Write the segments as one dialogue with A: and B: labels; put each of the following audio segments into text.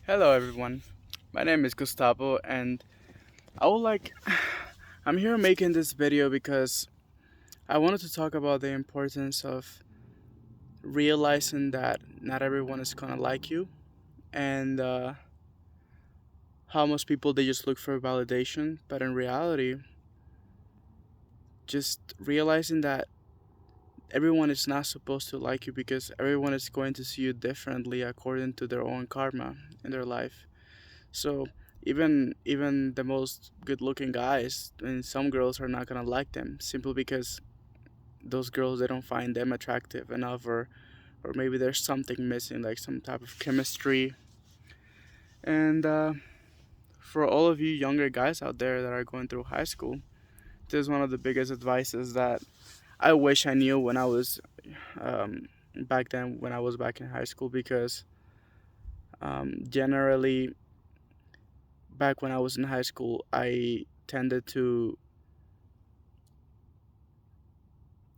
A: Hello everyone. My name is Gustavo and I would like I'm here making this video because I wanted to talk about the importance of realizing that not everyone is gonna like you and how most people they just look for validation, but in reality, just realizing that everyone is not supposed to like you because everyone is going to see you differently according to their own karma in their life. So even the most good looking guys, I mean, some girls are not gonna like them simply because those girls they don't find them attractive enough, or maybe there's something missing, like some type of chemistry. And for all of you younger guys out there that are going through high school, this is one of the biggest advices that I wish I knew when I was back then when I was back in high school because generally back when I was in high school, I tended to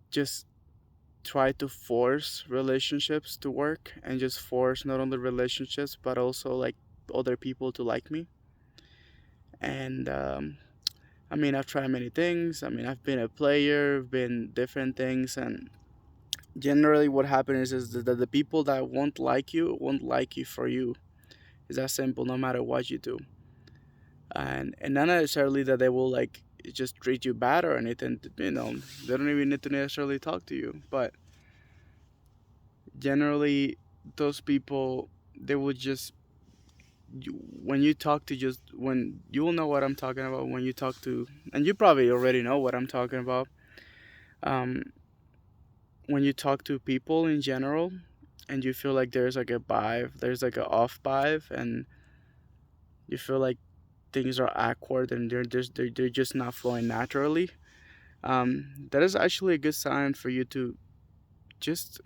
A: just try to force relationships to work and just force not only relationships but also like other people to like me. And I mean, I've tried many things. I mean, I've been a player, been different things, and generally what happens is that the people that won't like you for you. It's that simple, no matter what you do. And not necessarily that they will like just treat you bad or anything. They don't even need to necessarily talk to you, but generally those people they will just when you talk to just when you will know what I'm talking about when you talk to, and you probably already know what I'm talking about. um when you talk to people in general and you feel like there's like a vibe, there's like a off vibe, and you feel like things are awkward and they're just not flowing naturally. That is actually a good sign for you to just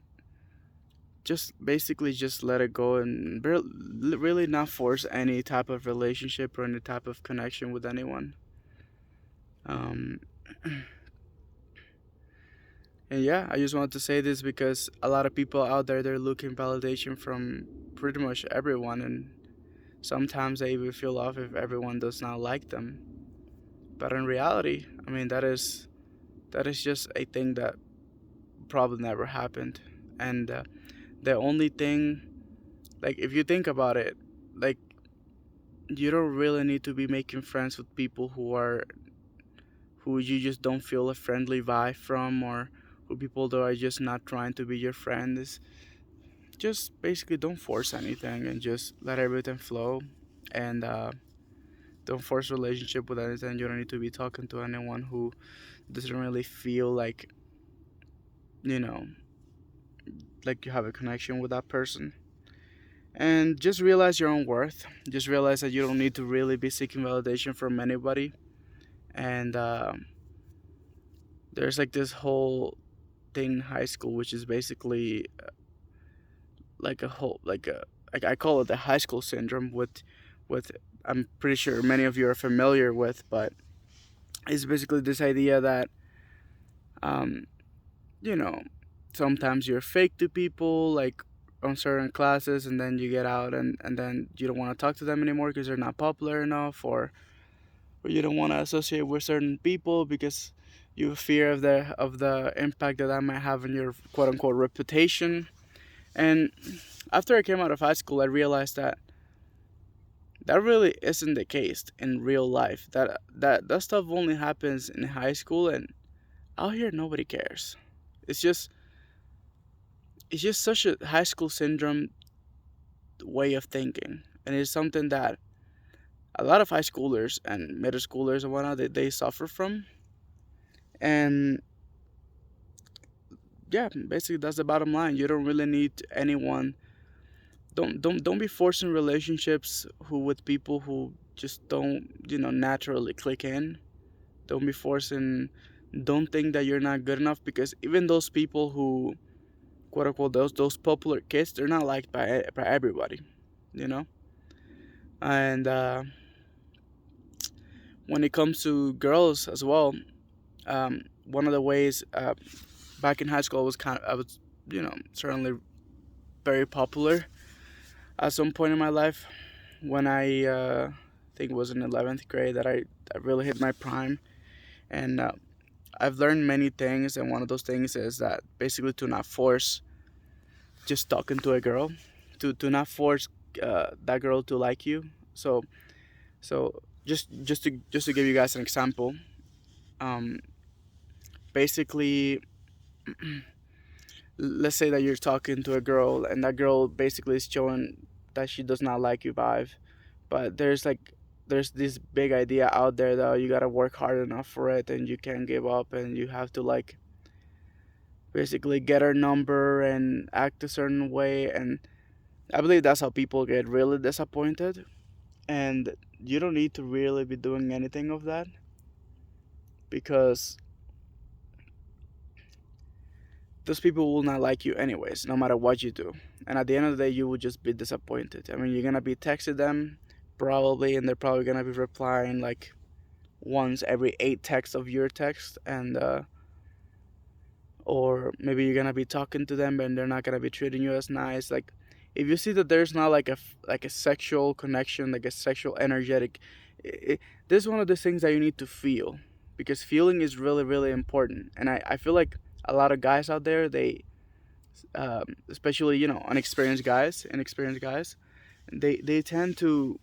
A: basically just let it go and really not force any type of relationship or any type of connection with anyone. um, and yeah, I just wanted to say this because a lot of people out there they're looking validation from pretty much everyone, and sometimes they even feel off if everyone does not like them. But in reality, I mean, that is just a thing that probably never happened. And the only thing, like if you think about it, like you don't really need to be making friends with people who you just don't feel a friendly vibe from, or who people that are just not trying to be your friend. Is just basically don't force anything and just let everything flow. And don't force relationship with anything. You don't need to be talking to anyone who doesn't really feel like you know like you have a connection with that person. And just realize your own worth. Just realize that you don't need to really be seeking validation from anybody. And there's like this whole thing in high school, which is basically like a whole like I call it the high school syndrome. With I'm pretty sure many of you are familiar with, but it's basically this idea that um, you know sometimes you're fake to people like on certain classes, and then you get out and then you don't want to talk to them anymore because they're not popular enough, or you don't want to associate with certain people because you fear of the impact that might have on your quote unquote reputation. And after I came out of high school, I realized that that really isn't the case in real life. That stuff only happens in high school, and out here nobody cares. It's just it's just such a high school syndrome way of thinking, and it's something that a lot of high schoolers and middle schoolers and whatnot they suffer from. And yeah, basically that's the bottom line. You don't really need anyone. Don't be forcing relationships who with people who just don't naturally click in. Don't be forcing. Don't think that you're not good enough, because even those people who quote unquote those popular kids, they're not liked by everybody, you know. And when it comes to girls as well, one of the ways back in high school I was certainly very popular at some point in my life. when I think it was in 11th grade that I really hit my prime. And I've learned many things, and one of those things is that basically to not force just talking to a girl, to not force that girl to like you. So just to give you guys an example, um, basically, let's say that you're talking to a girl and that girl basically is showing that she does not like you vibe, but there's this big idea out there that you gotta work hard enough for it and you can't give up and you have to like basically get her number and act a certain way. And I believe that's how people get really disappointed, and you don't need to really be doing anything of that because those people will not like you anyways, no matter what you do. And at the end of the day, you will just be disappointed. I mean, you're gonna be texting them probably, and they're probably gonna be replying like once every 8 texts of your text, and or maybe you're gonna be talking to them and they're not gonna be treating you as nice. Like, if you see that there's not like a sexual connection, like a sexual energetic, this is one of the things that you need to feel, because feeling is really really important. And I feel like a lot of guys out there, they especially inexperienced guys, they tend to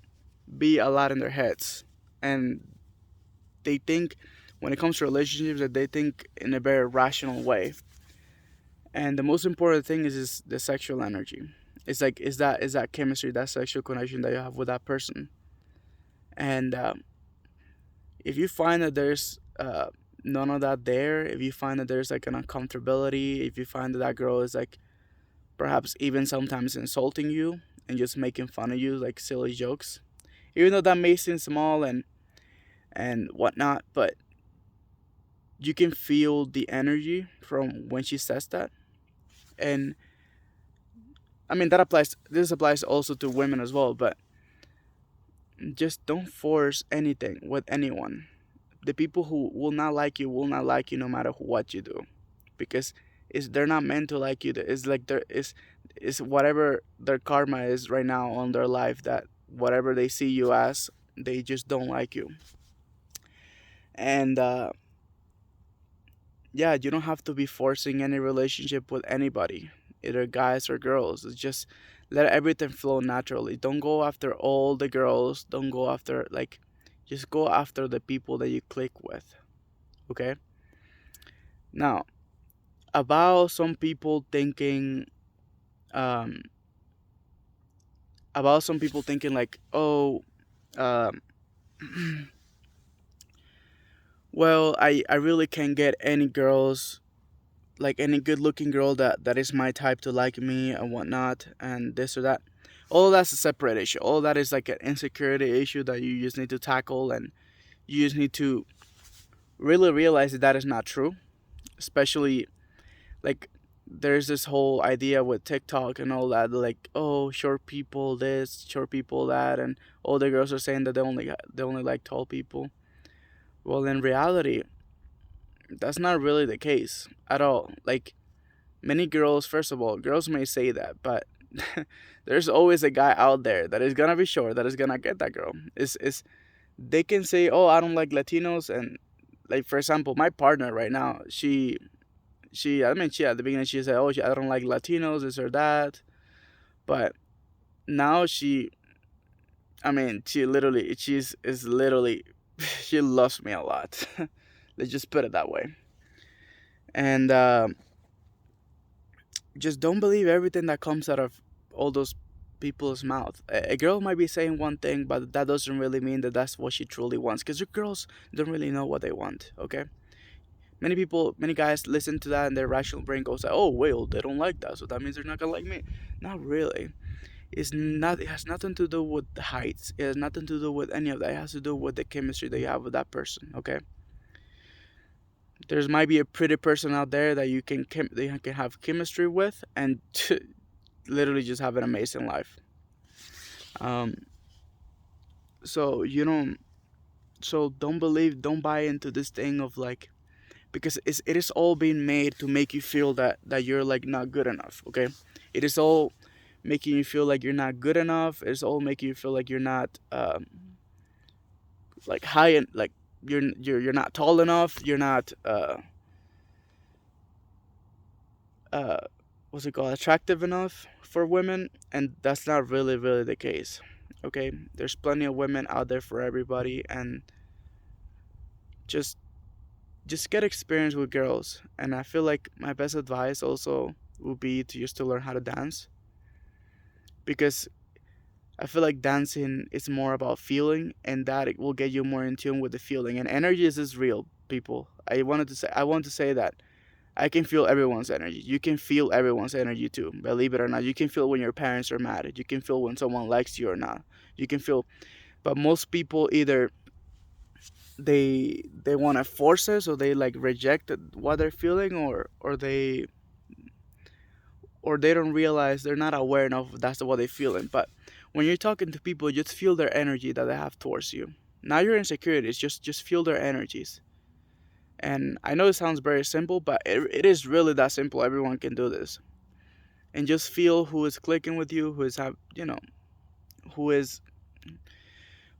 A: be a lot in their heads, and they think when it comes to relationships that they think in a very rational way. And the most important thing is the sexual energy. It's like is that chemistry, that sexual connection that you have with that person. And if you find that there's none of that there, if you find that there's like an uncomfortability, if you find that that girl is like perhaps even sometimes insulting you and just making fun of you like silly jokes, even though that may seem small and whatnot, but you can feel the energy from when she says that. And I mean, that applies, this applies also to women as well, but just don't force anything with anyone. The people who will not like you no matter what you do, because they're not meant to like you. It's like there is whatever their karma is right now on their life, that whatever they see you as, they just don't like you. And yeah, you don't have to be forcing any relationship with anybody, either guys or girls. It's just let everything flow naturally. Don't go after all the girls. Don't go after like, just go after the people that you click with. Okay. Now, about some people thinking, um, like, oh, um, well, I really can't get any girls, like any good looking girl that is my type to like me and whatnot, and this or that. All that's a separate issue. All that is like an insecurity issue that you just need to tackle, and you just need to really realize that that is not true. Especially like, there's this whole idea with TikTok and all that, like, oh, short people this, short people that, and all the girls are saying that they only like tall people. Well, in reality, that's not really the case at all. Like, many girls, first of all, girls may say that, but there's always a guy out there that is gonna be short that is gonna get that girl. Is They can say, oh, I don't like Latinos, and like, for example, my partner right now, I mean, she, at the beginning she said, oh, I don't like Latinos, this or that, but now I mean, she's is literally she loves me a lot. Let's just put it that way. And just don't believe everything that comes out of all those people's mouth. A girl might be saying one thing, but that doesn't really mean that that's what she truly wants, because girls don't really know what they want. Okay. Many guys listen to that and their rational brain goes, "Oh, well, they don't like that, so that means they're not gonna like me." Not really. It's not. It has nothing to do with the heights. It has nothing to do with any of that. It has to do with the chemistry that you have with that person. Okay. There's might be a pretty person out there that that you can have chemistry with, and literally just have an amazing life. Um. So you don't. So don't buy into this thing of like, because it is all being made to make you feel that you're like not good enough. Okay. It is all making you feel like you're not good enough. It's all making you feel like you're not like high and like you're not tall enough. You're not uh what's it called, attractive enough for women, and that's not really the case. Okay, there's plenty of women out there for everybody, and just just get experience with girls. And I feel like my best advice also would be to just to learn how to dance, because I feel like dancing is more about feeling, and that it will get you more in tune with the feeling. And energy is real, people. I want to say that I can feel everyone's energy. You can feel everyone's energy too. Believe it or not, you can feel when your parents are mad. You can feel when someone likes you or not. You can feel, but most people either they want to force it, so they like reject what they're feeling, or they don't realize, they're not aware enough that's what they're feeling. But when you're talking to people, just feel their energy that they have towards you. Not your insecurities, just feel their energies. And I know it sounds very simple, but it is really that simple. Everyone can do this. And just feel who is clicking with you, who is have who is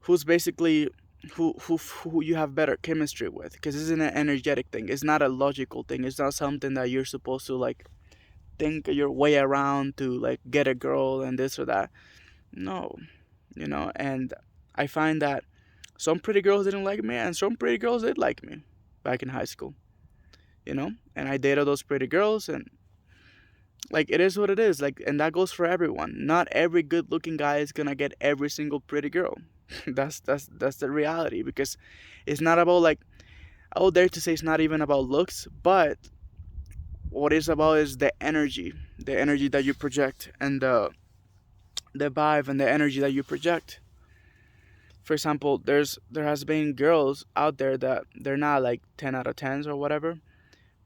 A: who's basically who you have better chemistry with, because it's an energetic thing. It's not a logical thing. It's not something that you're supposed to like think your way around to like get a girl and this or that. No, and I find that some pretty girls didn't like me, and some pretty girls did like me back in high school. And I dated those pretty girls, and like it is what it is. Like, and that goes for everyone. Not every good-looking guy is gonna get every single pretty girl. That's the reality, because it's not about like, I would dare to say it's not even about looks, but what it's about is the energy that you project, and the vibe and the energy that you project. For example, there has been girls out there that they're not like 10 out of 10s or whatever,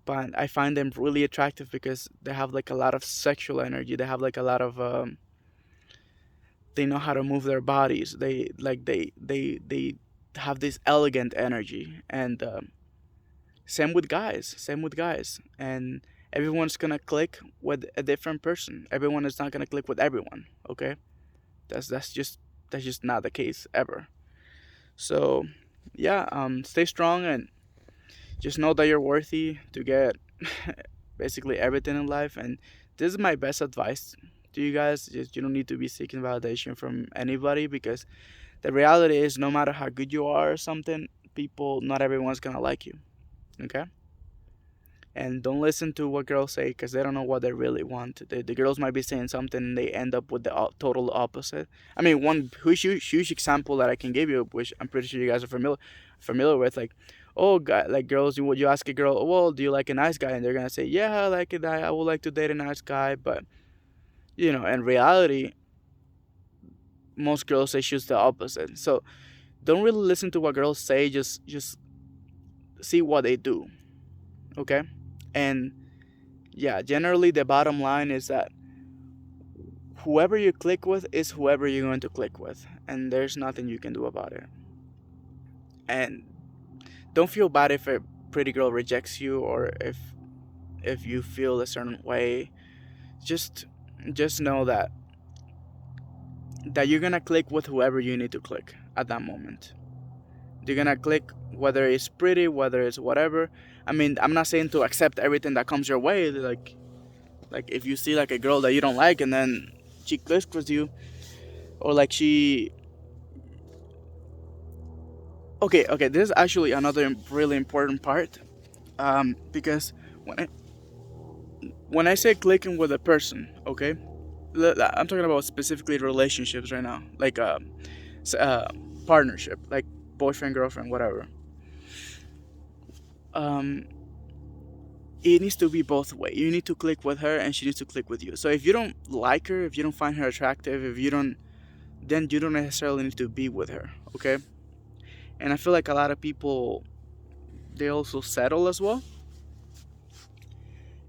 A: but I find them really attractive because they have like a lot of sexual energy. They have like a lot of they know how to move their bodies. They have this elegant energy, and same with guys, and everyone's gonna click with a different person. Everyone is not gonna click with everyone. Okay, that's just not the case ever. So yeah, stay strong, and just know that you're worthy to get basically everything in life. And this is my best advice to you guys. Just, you don't need to be seeking validation from anybody, because the reality is, no matter how good you are or something, people, not everyone's gonna like you. Okay. And don't listen to what girls say, because they don't know what they really want. The girls might be saying something and they end up with the total opposite. I mean, one huge example that I can give you, which I'm pretty sure you guys are familiar with, like, oh, guy, like girls, you ask a girl, "Oh, well, do you like a nice guy?" And they're gonna say, "Yeah, I like it. I would like to date a nice guy." But in reality, most girls say choose the opposite. So don't really listen to what girls say. Just see what they do. Okay, and yeah, generally the bottom line is that whoever you click with is whoever you're going to click with, and there's nothing you can do about it. And don't feel bad if a pretty girl rejects you, or if you feel a certain way. Just know that you're gonna click with whoever you need to click at that moment. You're gonna click whether it's pretty, whether it's whatever. I mean, I'm not saying to accept everything that comes your way. Like if you see like a girl that you don't like, and then she clicks with you, or like she okay, this is actually another really important part, because when I say clicking with a person, okay, I'm talking about specifically relationships right now, like partnership, like boyfriend, girlfriend, whatever. um it needs to be both way. You need to click with her, and she needs to click with you. So if you don't like her, if you don't find her attractive, if you don't, then you don't necessarily need to be with her. Okay. And I feel like a lot of people, they also settle as well,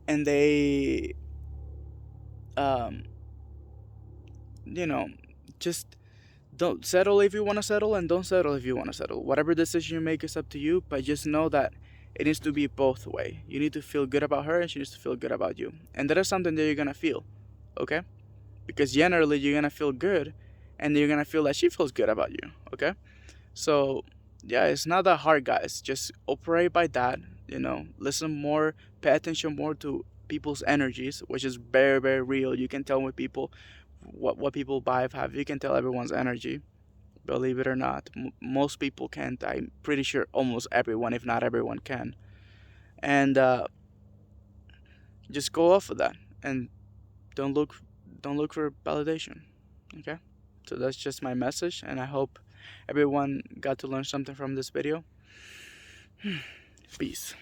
A: and they um you know just don't settle if you want to settle, and don't settle if you want to settle. Whatever decision you make is up to you, but just know that it needs to be both way. You need to feel good about her, and she needs to feel good about you, and that is something that you're gonna feel. Okay. because generally you're gonna feel good, and you're gonna feel that she feels good about you. Okay, so yeah, it's not that hard, guys. Just operate by that. Listen more, pay attention more to people's energies, which is very, very real. You can tell with people what people vibe have. You can tell everyone's energy. Believe it or not, most people can't. I'm pretty sure almost everyone, if not everyone, can. And just go off of that, and don't look don't look for validation. Okay, so that's just my message, and I hope everyone got to learn something from this video. Peace.